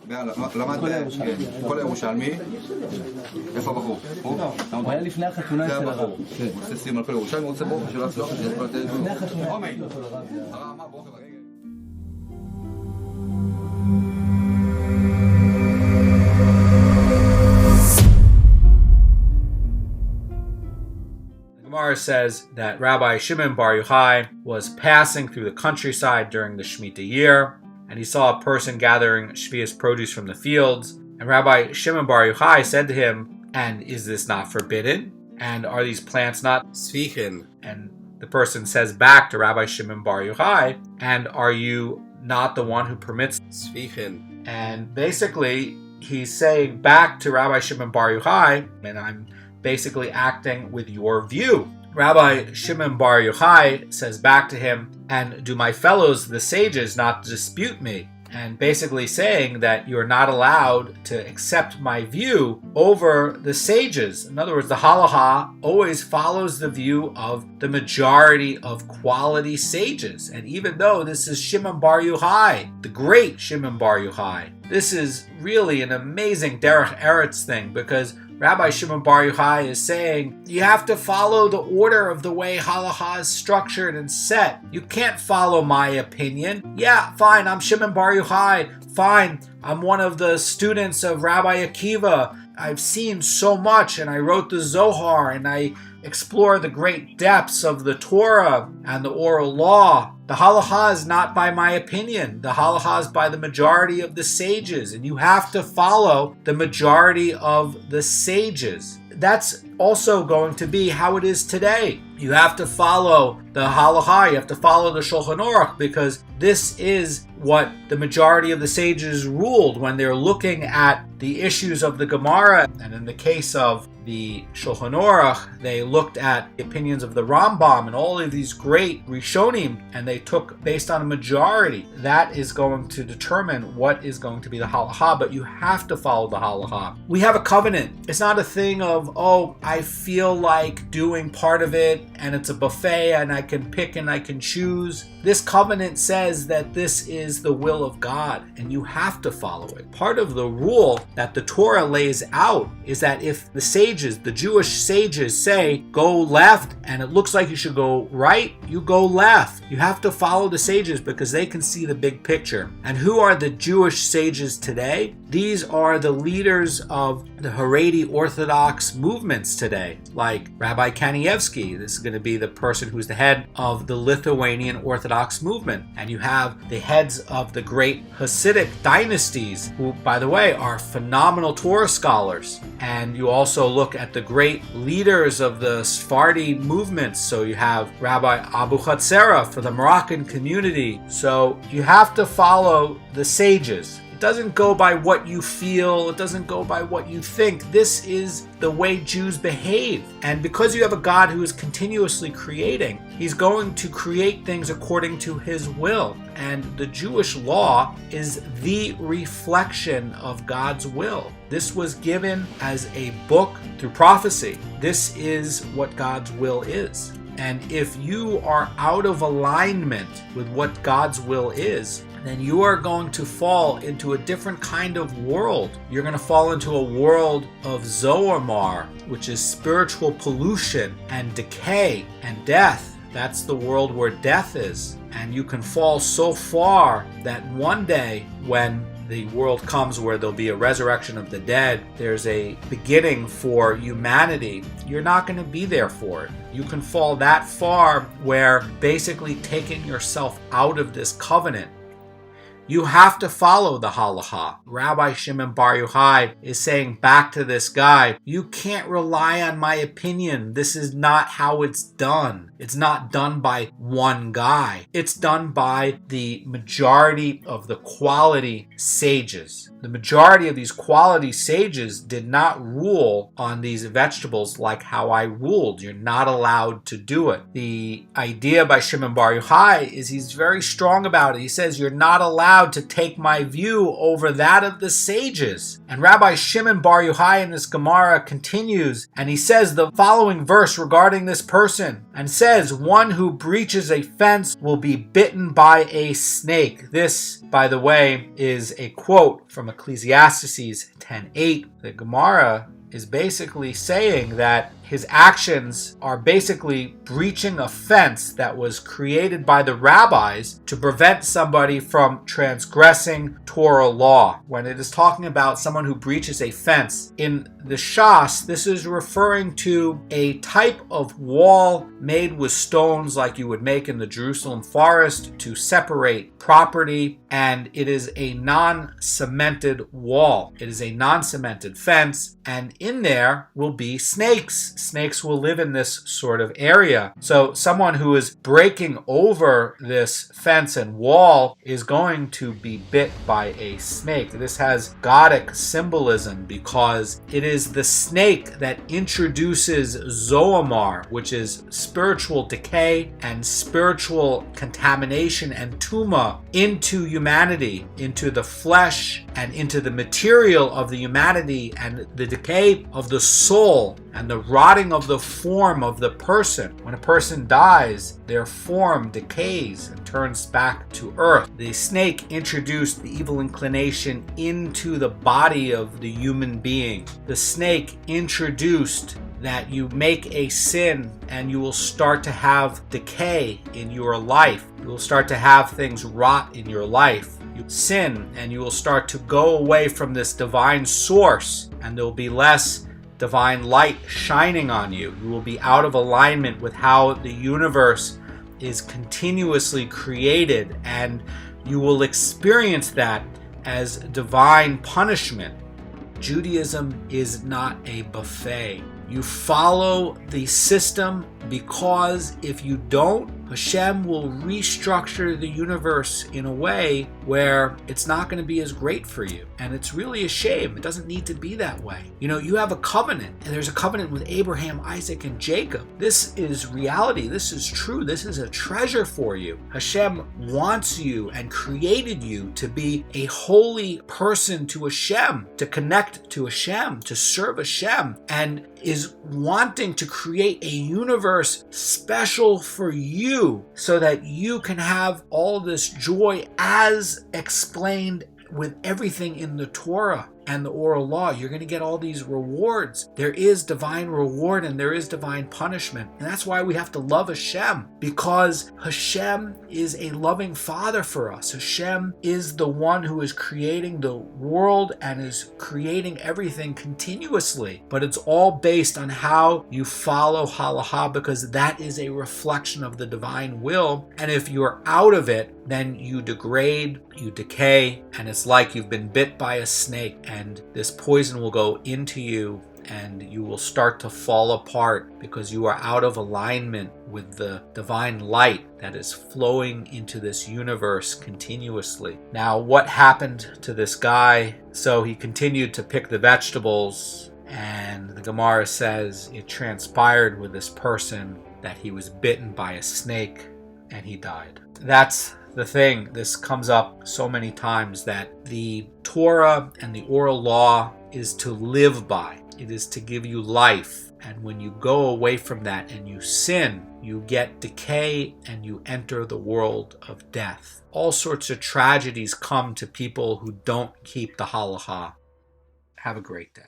כל הירושלמי, איפה הבחור? הוא היה לפני החתונה של הרב. הוא עושה שים על כל ירושלמי, הוא רוצה ברוך שלא יצלוח שזה כל התאי לפני החתונה. Gemara says that Rabbi Shimon Bar Yochai was passing through the countryside during the Shemitah year, and he saw a person gathering Shvius produce from the fields. And Rabbi Shimon Bar Yochai said to him, "And is this not forbidden? And are these plants not svichen?" And the person says back to Rabbi Shimon Bar Yochai, "And are you not the one who permits svichen?" And basically, he's saying back to Rabbi Shimon Bar Yochai, and I'm basically acting with your view. Rabbi Shimon Bar Yochai says back to him, "And do my fellows, the sages, not dispute me?" And basically saying that you're not allowed to accept my view over the sages. In other words, the Halacha always follows the view of the majority of quality sages. And even though this is Shimon Bar Yochai, the great Shimon Bar Yochai, this is really an amazing derech eretz thing, because Rabbi Shimon Bar Yochai is saying you have to follow the order of the way Halacha is structured and set. You can't follow my opinion. Yeah, fine, I'm Shimon Bar Yochai. Fine, I'm one of the students of Rabbi Akiva. I've seen so much, and I wrote the Zohar, and I explore the great depths of the Torah and the oral law. The Halacha is not by my opinion. The Halacha is by the majority of the sages, and you have to follow the majority of the sages. That's also going to be how it is today. You have to follow the Halacha, you have to follow the Shulchan Aruch, because this is what the majority of the sages ruled when they're looking at the issues of the Gemara. And in the case of the Shulchan Aruch, they looked at the opinions of the Rambam and all of these great Rishonim, and they took based on a majority. That is going to determine what is going to be the Halacha, but you have to follow the Halacha. We have a covenant. It's not a thing of, oh, I feel like doing part of it, and it's a buffet, and I can pick and I can choose. This covenant says that this is the will of God, and you have to follow it. Part of the rule that the Torah lays out is that if the sages, the Jewish sages, say go left and it looks like you should go right, you go left. You have to follow the sages because they can see the big picture. And who are the Jewish sages today? These are the leaders of the Haredi Orthodox movements today, like Rabbi Kanievsky. This is going to be the person who's the head of the Lithuanian Orthodox movement. And you have the heads of the great Hasidic dynasties, who, by the way, are phenomenal Torah scholars. And you also look at the great leaders of the Sephardi movements. So you have Rabbi Abu Chatzera for the Moroccan community. So you have to follow the sages. It doesn't go by what you feel. It doesn't go by what you think. This is the way Jews behave. And because you have a God who is continuously creating, he's going to create things according to his will. And the Jewish law is the reflection of God's will. This was given as a book through prophecy. This is what God's will is. And if you are out of alignment with what God's will is, then you are going to fall into a different kind of world. You're going to fall into a world of Zoemar, which is spiritual pollution and decay and death. That's the world where death is. And you can fall so far that one day when the world comes where there'll be a resurrection of the dead, there's a beginning for humanity, you're not going to be there for it. You can fall that far where basically taking yourself out of this covenant. You have to follow the Halacha. Rabbi Shimon Bar Yochai is saying back to this guy, you can't rely on my opinion. This is not how it's done. It's not done by one guy. It's done by the majority of the quality sages. The majority of these quality sages did not rule on these vegetables like how I ruled. You're not allowed to do it. The idea by Shimon Bar Yochai is he's very strong about it. He says you're not allowed allowed to take my view over that of the sages. And Rabbi Shimon Bar Yochai in this Gemara continues, and he says the following verse regarding this person, and says, one who breaches a fence will be bitten by a snake. This, by the way, is a quote from Ecclesiastes 10:8. The Gemara is basically saying that his actions are basically breaching a fence that was created by the rabbis to prevent somebody from transgressing Torah law. When it is talking about someone who breaches a fence, in the Shas, this is referring to a type of wall made with stones like you would make in the Jerusalem forest to separate property, and it is a non-cemented wall. It is a non-cemented fence, and in there will be snakes. Snakes will live in this sort of area. So someone who is breaking over this fence and wall is going to be bit by a snake. This has Godic symbolism because it is the snake that introduces Zoemar, which is spiritual decay and spiritual contamination and tuma into humanity, into the flesh and into the material of the humanity, and the decay of the soul and the rotting of the form of the person. When a person dies, their form decays and turns back to earth. The snake introduced the evil inclination into the body of the human being. The snake introduced that you make a sin and you will start to have decay in your life. You will start to have things rot in your life. You sin and you will start to go away from this divine source, and there will be less divine light shining on you. You will be out of alignment with how the universe is continuously created, and you will experience that as divine punishment. Judaism is not a buffet. You follow the system because if you don't, Hashem will restructure the universe in a way where it's not going to be as great for you. And it's really a shame. It doesn't need to be that way. You know, you have a covenant, and there's a covenant with Abraham, Isaac, and Jacob. This is reality. This is true. This is a treasure for you. Hashem wants you and created you to be a holy person to Hashem, to connect to Hashem, to serve Hashem, and is wanting to create a universe special for you so that you can have all this joy as explained with everything in the Torah and the oral law. You're going to get all these rewards. There is divine reward and there is divine punishment. And that's why we have to love Hashem, because Hashem is a loving Father for us. Hashem is the one who is creating the world and is creating everything continuously. But it's all based on how you follow Halacha, because that is a reflection of the divine will. And if you're out of it, then you degrade, you decay, and it's like you've been bit by a snake, and this poison will go into you and you will start to fall apart because you are out of alignment with the divine light that is flowing into this universe continuously. Now, what happened to this guy? So he continued to pick the vegetables, and the Gemara says it transpired with this person that he was bitten by a snake and he died. That's the thing. This comes up so many times, that the Torah and the oral law is to live by. It is to give you life. And when you go away from that and you sin, you get decay and you enter the world of death. All sorts of tragedies come to people who don't keep the Halacha. Have a great day.